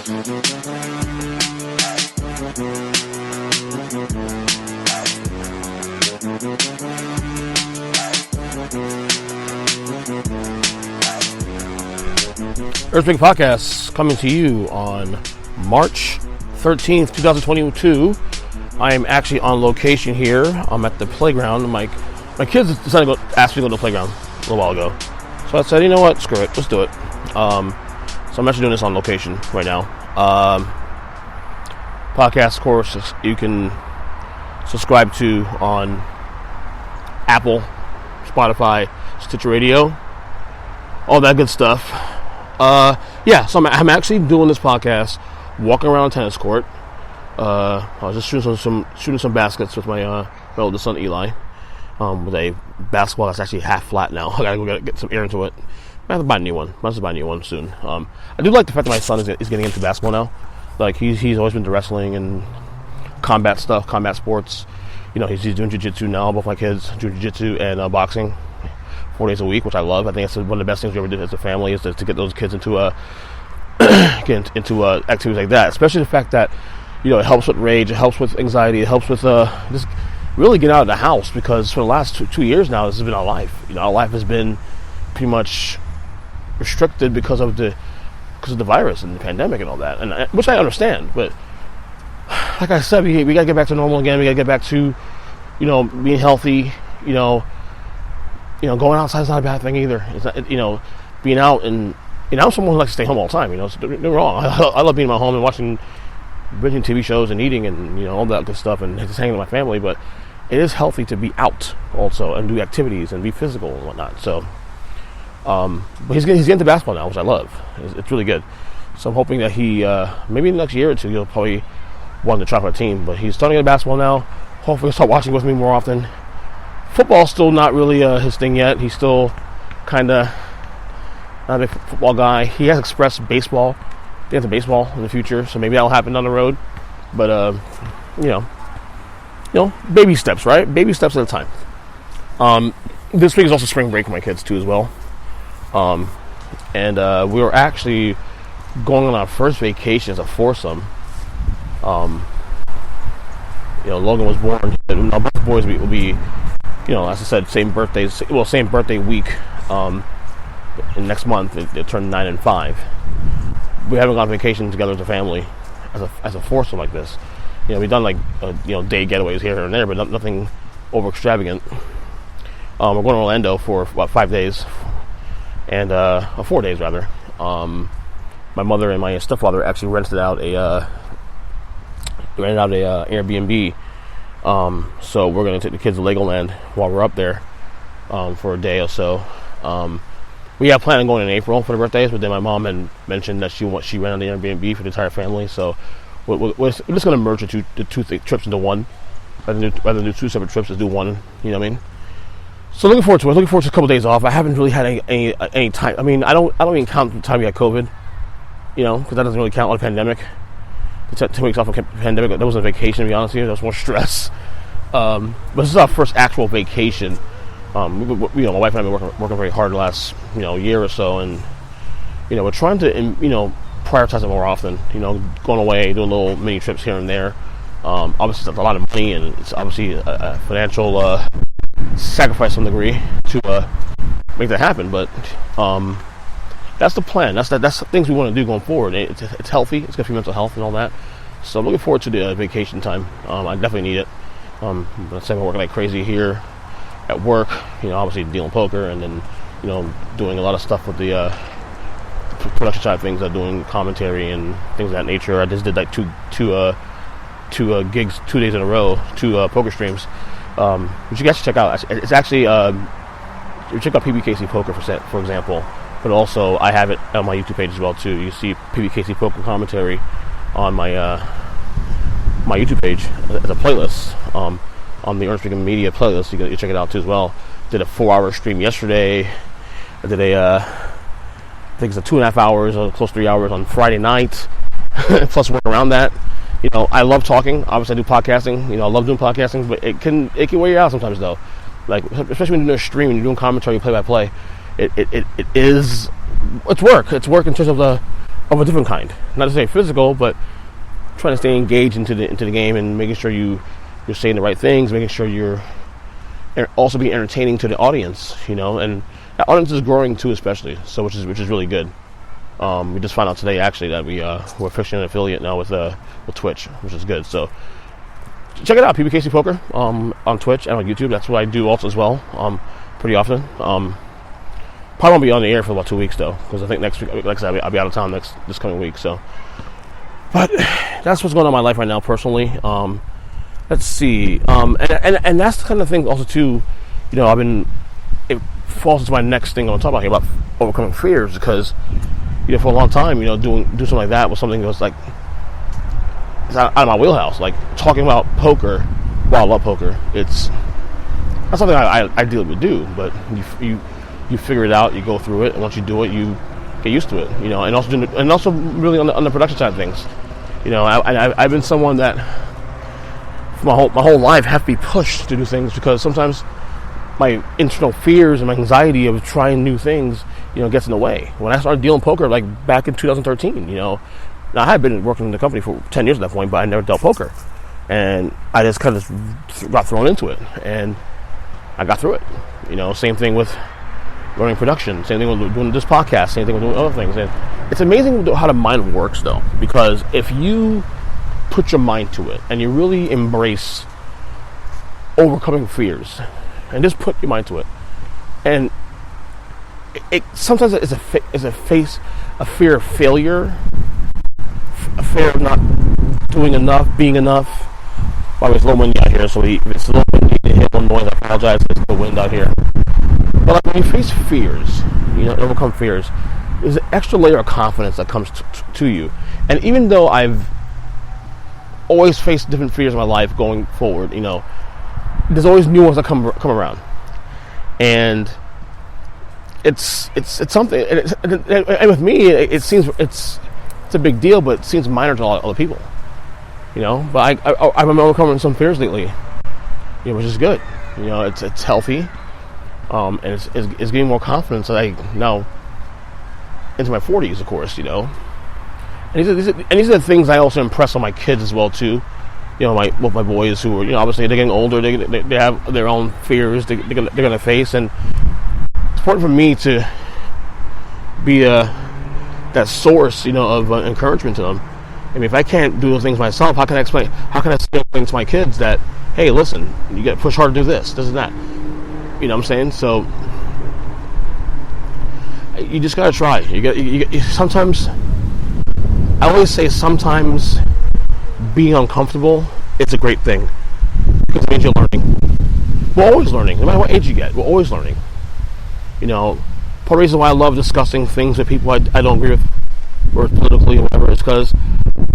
Earthly Podcast coming to you on March 13th, 2022. I am actually on location here. I'm at the playground. My kids decided to ask me to go to the playground a little while ago. So I said, you know what, screw it, let's do it. So I'm actually doing this on location right now. Podcast, of course, you can subscribe to on Apple, Spotify, Stitcher Radio, all that good stuff. So I'm actually doing this podcast walking around a tennis court. I was just shooting some baskets with my oldest son Eli, with a basketball that's actually half flat now. I gotta go get some air into it. I have to buy a new one. I must buy a new one soon. I do like the fact that my son is getting into basketball now. Like he's always been into wrestling and combat stuff, combat sports. You know, he's doing jiu-jitsu now. Both my kids do jiu-jitsu and boxing 4 days a week, which I love. I think that's one of the best things we ever did as a family is to get those kids into activities like that. Especially the fact that, you know, it helps with rage, it helps with anxiety, it helps with just really get out of the house, because for the last two years now, this has been our life. You know, our life has been pretty much restricted because of the virus and the pandemic and all that, and which I understand. But like I said, we gotta get back to normal again. We gotta get back to, you know, being healthy. You know, going outside is not a bad thing either. It's not, you know, being out, and I'm someone who likes to stay home all the time. You know, so don't get me wrong. I love being at my home and watching TV shows and eating and, you know, all that good stuff and just hanging with my family. But it is healthy to be out also and do activities and be physical and whatnot. So, but he's getting to basketball now, which I love. It's really good. So I'm hoping that he maybe in the next year or two he'll probably want to try for a team. But he's starting to get basketball now. Hopefully he'll start watching with me more often. Football's still not really his thing yet. He's still kind of not a big football guy. He has expressed baseball. He has a baseball in the future, so maybe that'll happen down the road. But you know, baby steps, right? Baby steps at a time. This week is also spring break for my kids too, as well. And we were actually going on our first vacation as a foursome. You know, Logan was born. Both boys will be, you know, as I said, same birthday week. In next month, they turn 9 and 5. We haven't gone on vacation together as a family, as a foursome like this. You know, we've done like day getaways here and there, but nothing over extravagant. We're going to Orlando for about 5 days, and 4 days rather. My mother and my stepfather actually rented out a Airbnb. So we're going to take the kids to Legoland while we're up there for a day or so. We have planned on going in April for the birthdays, but then my mom had mentioned that she rented the Airbnb for the entire family. So we're just going to merge the two trips into one, rather than do two separate trips, just do one. You know what I mean? So looking forward to it. Looking forward to a couple days off. I haven't really had any time. I mean, I don't even count the time we had COVID. You know, because that doesn't really count on a pandemic. The 2 weeks off of pandemic, that wasn't a vacation, to be honest with you. That was more stress. But this is our first actual vacation. My wife and I have been working very hard the last, year or so, and, we're trying to, prioritize it more often. Going away, doing little mini trips here and there. Obviously, it's a lot of money, and it's obviously a financial sacrifice to some degree to make that happen. But that's the plan. That's the things we want to do going forward. It's healthy. It's good for your mental health and all that. So I'm looking forward to the vacation time. I definitely need it. I'm working like crazy here at work. Obviously dealing poker, and then doing a lot of stuff with the production side of things, doing commentary and things of that nature. I just did like two gigs 2 days in a row, two poker streams, which you guys should check out. It's actually you check out PBKC Poker for example, but also I have it on my YouTube page as well too. You see PBKC Poker commentary on my my YouTube page as a playlist on the Earnestly Media playlist. You check it out too as well. Did a 4-hour stream yesterday. I did I think it's 2.5 hours, close to 3 hours on Friday night. Plus work around that. I love talking. Obviously, I do podcasting. I love doing podcasting, but it can wear you out sometimes, though. Like, especially when you're doing a stream and you're doing commentary, play by play. It's work. It's work in terms of the of a different kind. Not to say physical, but trying to stay engaged into the game and making sure you're saying the right things, making sure you're also being entertaining to the audience, and the audience is growing too, especially, so which is really good. We just found out today actually that we're fixing an affiliate now with Twitch, which is good. So check it out, PBKC Poker on Twitch and on YouTube. That's what I do also as well, pretty often. Probably won't be on the air for about 2 weeks though, because I think next week, like I said, I'll be out of town this coming week. So, but that's what's going on in my life right now personally. Let's see, and that's the kind of thing also too. It falls into my next thing I'm talking about overcoming fears, because for a long time, doing something like that was something that was like it's out of my wheelhouse. Like talking about poker, while I love poker, it's not something I ideally would do, but you figure it out, you go through it, and once you do it, you get used to it. And also really on the production side of things, I've been someone that for my whole life have to be pushed to do things, because sometimes my internal fears and my anxiety of trying new things, gets in the way. When I started dealing poker, like back in 2013, now I had been working in the company for 10 years at that point, but I never dealt poker, and I just kind of got thrown into it, and I got through it. Same thing with learning production, same thing with doing this podcast, same thing with doing other things. And it's amazing how the mind works, though, because if you put your mind to it and you really embrace overcoming fears and just put your mind to it, and it sometimes it's a fear of failure, a fear of not doing enough, being enough. Well, it's a little windy out here, so if it's a little windy to hit one noise, I apologize. It's the wind out here. But like when you face fears, overcome fears, there's an extra layer of confidence that comes to you. And even though I've always faced different fears in my life going forward, there's always new ones that come around, and it's something. And with me, it seems it's a big deal, but it seems minor to a lot of other people, But I've been overcoming some fears lately, which is good. It's healthy, and it's getting more confidence that I now into my 40s, of course, And these are the things I also impress on my kids as well too. My boys who are, obviously they're getting older. They have their own fears they're gonna face, and it's important for me to be that source, of encouragement to them. I mean, if I can't do those things myself, how can I explain to my kids that, hey, listen, you got to push hard to do this and that. You know what I'm saying? So you just gotta try. You sometimes. I always say sometimes being uncomfortable, it's a great thing, because it means you're learning. We're always learning, no matter what age you get. We're always learning. Part of the reason why I love discussing things with people I don't agree with, or politically or whatever, is because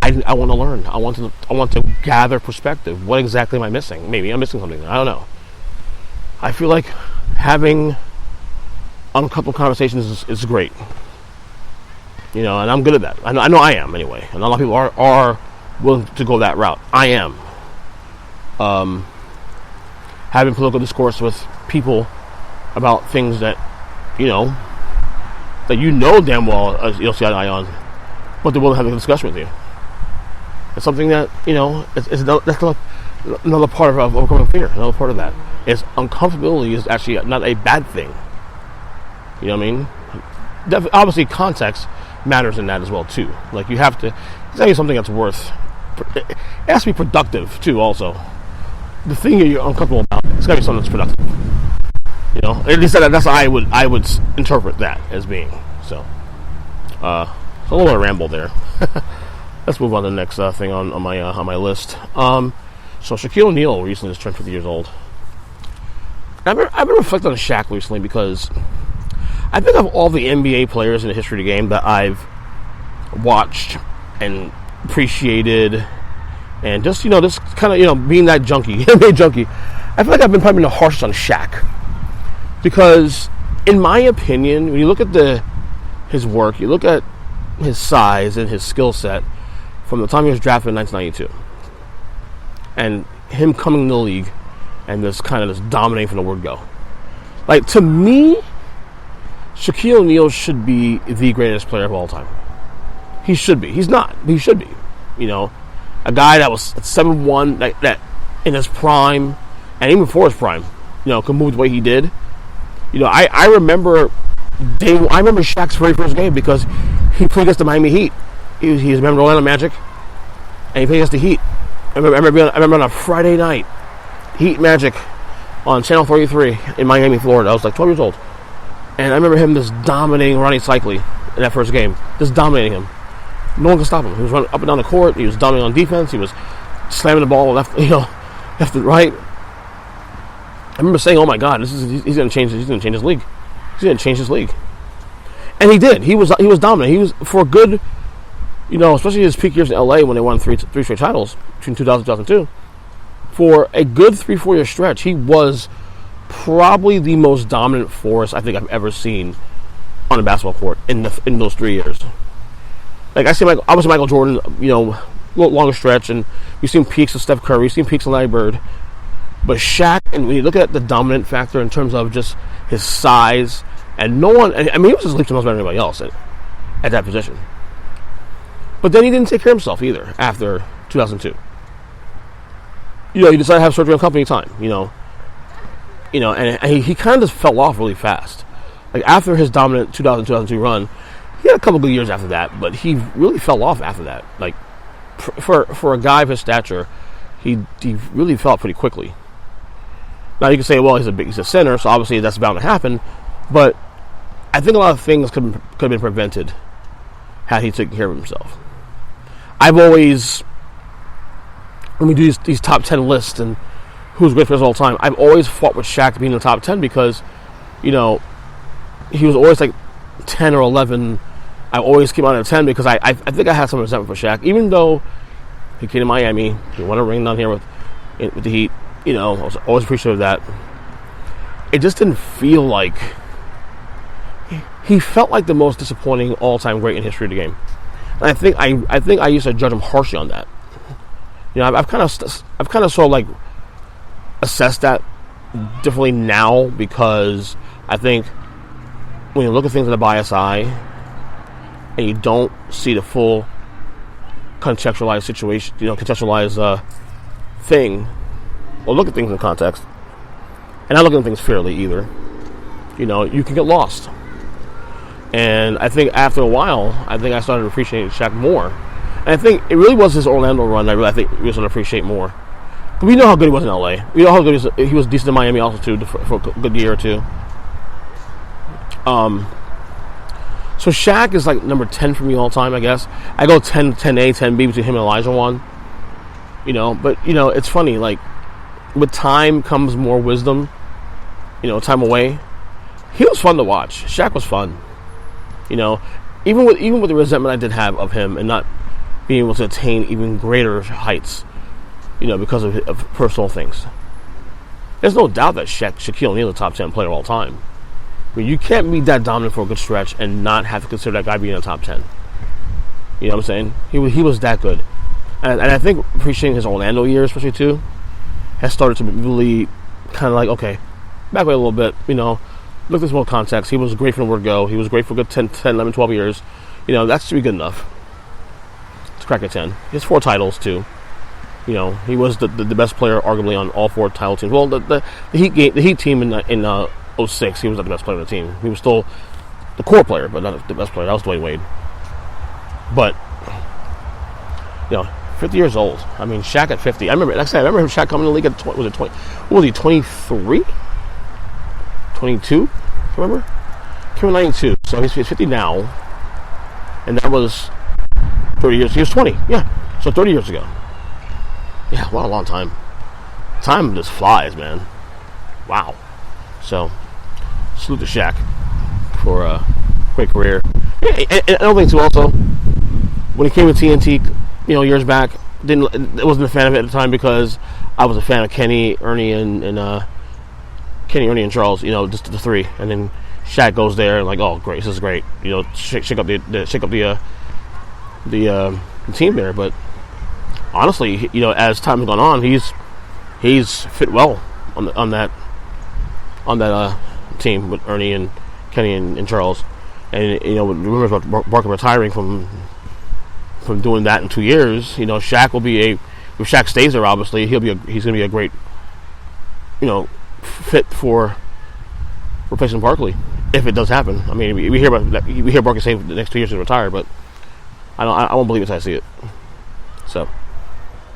I want to learn. I want to gather perspective. What exactly am I missing? Maybe I'm missing something. I don't know. I feel like having uncomfortable conversations is great. And I'm good at that. I know I am anyway. And a lot of people are willing to go that route. I am. Having political discourse with people about things that, that damn well you'll see eye on, but they're willing to have a discussion with you. It's something that, that's another part of overcoming fear. Another part of that is uncomfortability is actually not a bad thing. You know what I mean? Obviously, context matters in that as well too. Like you have to, it's gotta be something that's worth. It has to be productive too. Also, the thing you're uncomfortable about, it's gotta be something that's productive. At least that's how I would interpret that as being. So, a little bit of ramble there. Let's move on to the next thing on my list. So Shaquille O'Neal recently just turned 50 years old. I've been reflecting on Shaq recently, because I think of all the NBA players in the history of the game that I've watched and appreciated, and just just kind of being that junkie, NBA junkie. I feel like I've been probably the harshest on Shaq, because in my opinion, when you look at his work, you look at his size and his skill set from the time he was drafted in 1992, and him coming to the league and just dominating from the word go. Like, to me, Shaquille O'Neal should be the greatest player of all time. he should be. He's not. He should be. You know, a guy that was 7'1", that in his prime, and even before his prime, you know, could move the way he did. You know, I remember Shaq's very first game because he played against the Miami Heat. He was a member of the Orlando Magic, and he played against the Heat. I remember on a Friday night, Heat Magic on Channel 33 in Miami, Florida. I was like 12 years old. And I remember him just dominating Ronnie Cycli in that first game. Just dominating him. No one could stop him. He was running up and down the court. He was dominating on defense. He was slamming the ball left and right. I remember saying, "Oh my God, he's going to change his league. He's going to change his league." And he did. He was dominant. He was, for a good, you know, especially his peak years in LA when they won three straight titles between 2000 and 2002. For a good 3-4 year stretch, he was probably the most dominant force I think I've ever seen on a basketball court in those 3 years. Like I was Michael Jordan, you know, a little longer stretch, and we've seen peaks of Steph Curry, we've seen peaks of Larry Bird, but Shaq, and when you look at the dominant factor in terms of just his size, and no one, I mean, he was just leaps and bounds better than anybody else at that position. But then he didn't take care of himself either after 2002. You know, he decided to have surgery on company time, you know, and he kind of just fell off really fast. Like, after his dominant 2002 run, he had a couple good years after that, but he really fell off after that. Like, for a guy of his stature, he really fell off pretty quickly. Now, you can say, well, he's a center, so obviously that's bound to happen, but I think a lot of things could have been prevented had he taken care of himself. I've always, when we do these top 10 lists and who's great for us all the time, I've always fought with Shaq to be in the top 10 because, you know, he was always like 10 or 11. I always keep on at 10 because I think I had some resentment for Shaq, even though he came to Miami, he won a ring down here with the Heat. You know, I was always appreciative of that. It just didn't feel like he felt like the most disappointing all-time great in history of the game. And I think I used to judge him harshly on that. You know, I've kind of sort of like assessed that differently now because I think when you look at things with a biased eye and you don't see the full contextualized situation, you know, contextualized thing, or look at things in context, and not look at things fairly either, you know, you can get lost. And I think after a while, I started appreciating Shaq more. And I think it really was his Orlando run I think we started to appreciate more. But we know how good he was in LA. We know how good he was decent in Miami also too for a good year or two. So Shaq is like number 10 for me all time, I guess. I go 10A, 10B between him and Elijah Wan. You know, but you know, it's funny, like with time comes more wisdom. You know, time away. He was fun to watch. Shaq was fun. You know, even with the resentment I did have of him and not being able to attain even greater heights, you know, because of personal things. There's no doubt that Shaquille O'Neal is a top 10 player of all time. I mean, you can't be that dominant for a good stretch and not have to consider that guy being in the top 10. You know what I'm saying? He was that good. And I think appreciating his Orlando years, especially too, has started to really kind of like, okay, back away a little bit, you know, look at this more context. He was great from the word go. He was great for good 10, 11, 12 years. You know, that should be good enough to crack a 10. He has 4 titles, too. You know, he was the best player, arguably, on all 4 title teams. Well, the Heat team in 06, he was not the best player of the team. He was still the core player, but not the best player. That was Dwayne Wade. But, you know, 50 years old. I mean, Shaq at 50. I remember Shaq coming in the league at 20. Was it 20? What was he, 23? 22? Remember? Came in 92. So he's 50 now. And that was 30 years. He was 20. Yeah. So 30 years ago. Yeah, what a long time. Time just flies, man. Wow. So, salute to Shaq for a great career. And another thing, too, also, when he came to TNT, you know, years back, wasn't a fan of it at the time because I was a fan of Kenny, Ernie, and Charles. You know, just the 3, and then Shaq goes there and like, oh, great, this is great. You know, shake up the team there. But honestly, you know, as time has gone on, he's fit well on that team with Ernie and Kenny and Charles. And you know, with rumors about Barker retiring from from doing that in 2 years. Shaq will be if Shaq stays there, obviously he's going to be a great, fit for replacing Barkley if it does happen. I mean, we hear Barkley saying the next 2 years to retire, but I won't believe it until I see it. So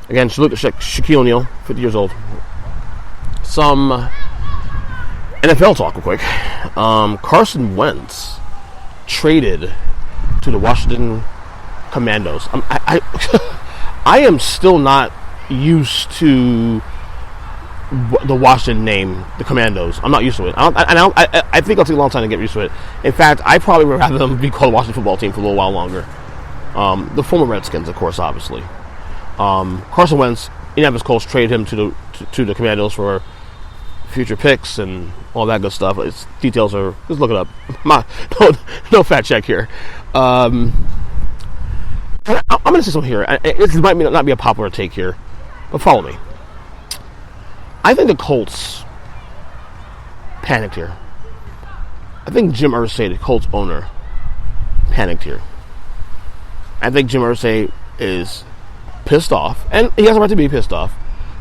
again, look at Shaquille O'Neal, 50 years old. Some NFL talk real quick. Carson Wentz traded to the Washington Commandos. I am still not used to the Washington name, the Commandos. I'm not used to it. I think it'll take a long time to get used to it. In fact, I probably would rather them be called the Washington Football Team for a little while longer. The former Redskins, of course, obviously. Carson Wentz, Indianapolis Colts traded him to the Commandos for future picks and all that good stuff. Its details are, just look it up. No fat check here. I'm going to say something here. It might not be a popular take here, but follow me. I think the Colts panicked here. I think Jim Irsay, the Colts owner, panicked here. I think Jim Irsay is pissed off, and he has a right to be pissed off,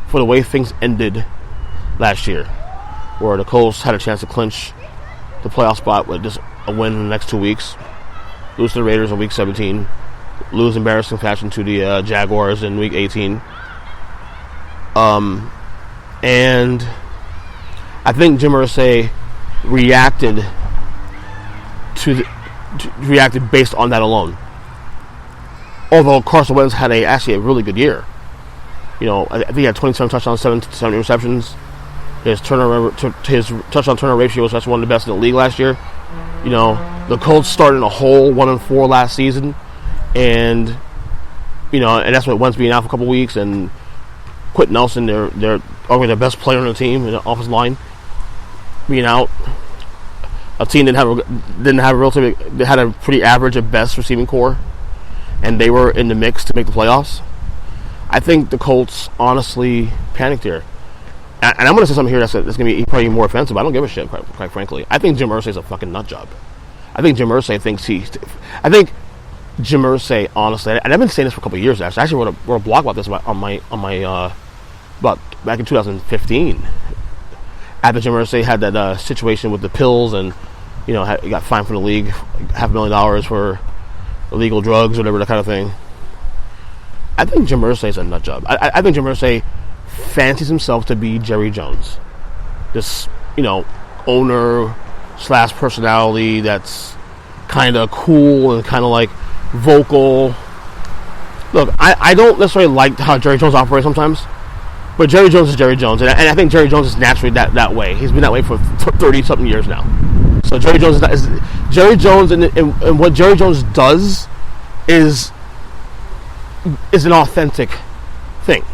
for the way things ended last year, where the Colts had a chance to clinch the playoff spot with just a win in the next 2 weeks, lose to the Raiders in Week 17, lose embarrassing fashion to the Jaguars in Week 18. And I think Jim Irsay reacted based on that alone. Although Carson Wentz had actually a really good year. I think he had 27 touchdowns, 7 interceptions. His touchdown turnover ratio was one of the best in the league last year. The Colts started in a hole, 1-4 last season, and and that's what Wentz being out for a couple weeks, and Quentin Nelson, they're arguably the best player on the team in the offensive line, being out. A team they had a pretty average at best receiving core, and they were in the mix to make the playoffs. I think the Colts honestly panicked here. And I'm going to say something here that's going to be probably more offensive. I don't give a shit, quite frankly. I think Jim Irsay is a fucking nut job. I think Jim Irsay honestly, and I've been saying this for a couple of years. Actually, I actually wrote a blog about this on my about back in 2015. After Jim Irsay had that situation with the pills, and he got fined from the league, $500,000 for illegal drugs, or whatever, that kind of thing. I think Jim Irsay is a nut job. I think Jim Irsay fancies himself to be Jerry Jones, this owner / personality that's kind of cool and kind of like vocal. Look, I don't necessarily like how Jerry Jones operates sometimes, but Jerry Jones is Jerry Jones, and I think Jerry Jones is naturally that way. He's been that way for 30-something years now. So Jerry Jones is Jerry Jones, and what Jerry Jones does is an authentic thing.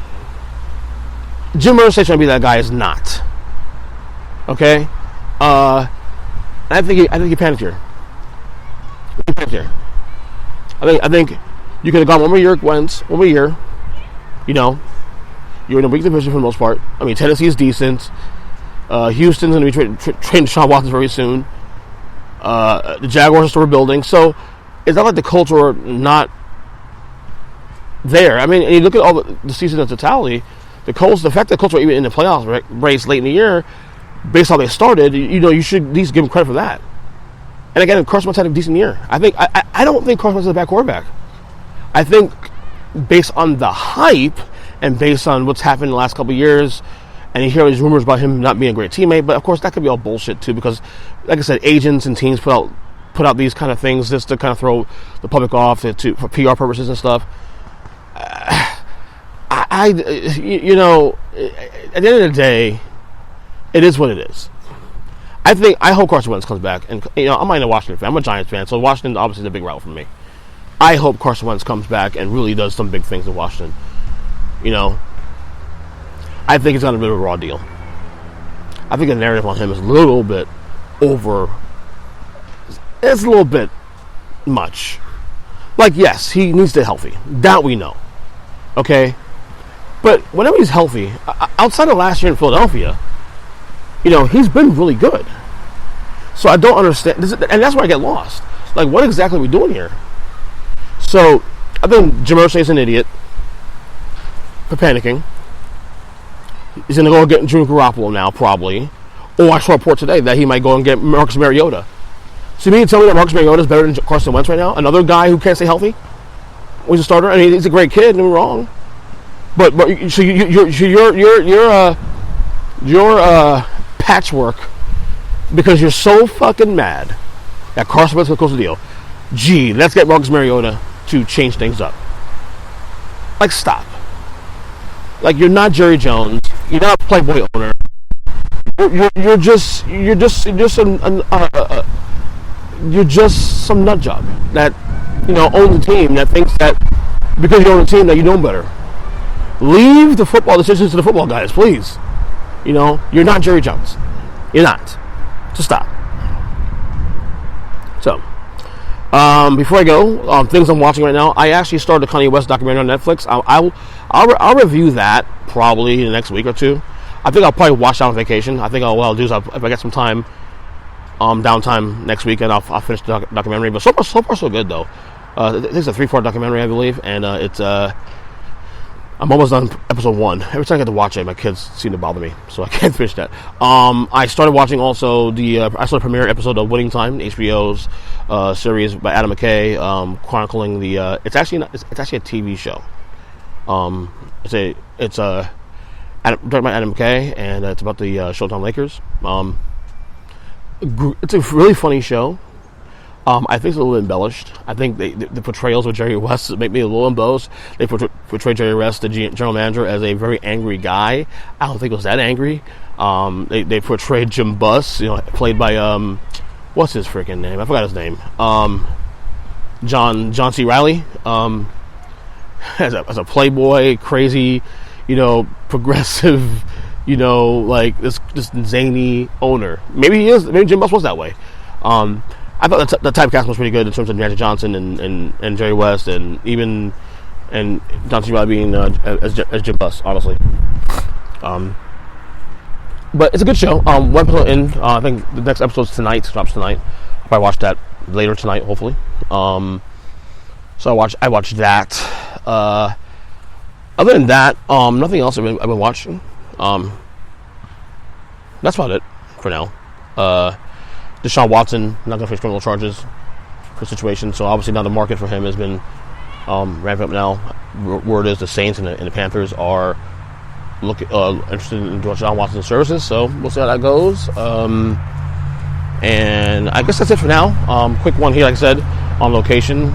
Jim Irsay trying to be that guy is not. Okay, I think he panicked here. I think you could have gone one more year, Wentz. One more year. You're in a weak division for the most part. I mean, Tennessee is decent. Houston's going to be trading Deshaun Watson very soon. The Jaguars are still rebuilding, so it's not like the Colts were not there. I mean, and you look at all the season in totality. The fact that the Colts were even in the playoffs race late in the year, based on how they started, you should at least give them credit for that. And again, Carson Wentz had a decent year. I don't think Carson Wentz is a bad quarterback. I think based on the hype and based on what's happened in the last couple of years, and you hear all these rumors about him not being a great teammate, but of course that could be all bullshit too, because like I said, agents and teams put out these kind of things just to kind of throw the public off for PR purposes and stuff. At the end of the day, it is what it is. I hope Carson Wentz comes back, and I'm not a Washington fan. I'm a Giants fan, so Washington obviously is a big rival for me. I hope Carson Wentz comes back and really does some big things in Washington. I think it's got a bit of a raw deal. I think the narrative on him is a little bit over. It's a little bit much. Like, yes, he needs to stay healthy. That we know. Okay? But whenever he's healthy, outside of last year in Philadelphia, he's been really good. So I don't understand. And that's where I get lost. Like, what exactly are we doing here? So I think Jim Irsay is an idiot for panicking. He's going to go get Jimmy Garoppolo now, probably. Or I saw a report today that he might go and get Marcus Mariota. So you mean to tell me that Marcus Mariota is better than Carson Wentz right now? Another guy who can't stay healthy? He's a starter. I mean, he's a great kid. Don't get me wrong. But so you're patchwork because you're so fucking mad that Carson Wentz will close the deal. Gee, let's get Marcus Mariota to change things up. Like, stop. Like, you're not Jerry Jones. You're not a Playboy owner. You're just some nut job that owns a team that thinks that because you own a team that you know better. Leave the football decisions to the football guys, please. You're not Jerry Jones. You're not. So stop. So, before I go, things I'm watching right now. I actually started the Kanye West documentary on Netflix. I'll review that probably in the next week or two. I think I'll probably watch that on vacation. I think what I'll do is if I get some time, downtime next weekend, I'll finish the documentary. But so far so good though. I think it's a 3-part documentary, I believe, and it's I'm almost done episode 1. Every time I get to watch it, my kids seem to bother me, so I can't finish that. I started watching also I saw the premiere episode of Winning Time, HBO's series by Adam McKay, chronicling the. It's actually a TV show. It's directed by Adam McKay, and it's about the Showtime Lakers. It's a really funny show. I think it's a little embellished. I think the portrayals of Jerry West make me a little embellished. They portray Jerry West, the general manager, as a very angry guy. I don't think it was that angry. They portrayed Jim Buss, played by what's his freaking name? I forgot his name. John C. Reilly, as a playboy, crazy, progressive, like this zany owner. Maybe he is. Maybe Jim Buss was that way. I thought the typecast was pretty good in terms of Magic Johnson and Jerry West and John C. Reilly being as Jim Buss, honestly. But it's a good show. One episode in, I think the next episode's drops tonight. I'll probably watch that later tonight, hopefully. So I watched that. Other than that, nothing else I've been watching. That's about it for now. Deshaun Watson not going to face criminal charges for the situation, so obviously now the market for him has been ramping up now. Word is the Saints and the Panthers are interested in Deshaun Watson's services, so we'll see how that goes. And I guess that's it for now. Quick one here, like I said, on location.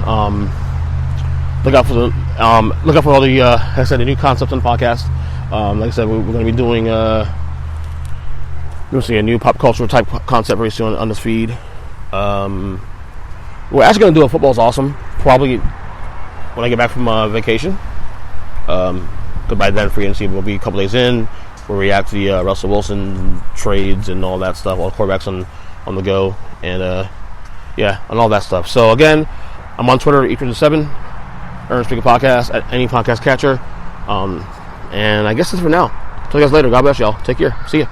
Look out for all the like I said, the new concepts on the podcast. Like I said, we're going to be doing you'll see a new pop culture type concept very soon on this feed. We're actually going to do a Football's Awesome probably when I get back from vacation. Because by then, free agency will be a couple days in. We'll react to the Russell Wilson trades and all that stuff, all the quarterbacks on the go, and and all that stuff. So again, I'm on Twitter, Earnestly, Earnest Speaker Podcast at any podcast catcher. And I guess that's for now. Talk to you guys later. God bless y'all. Take care. See ya.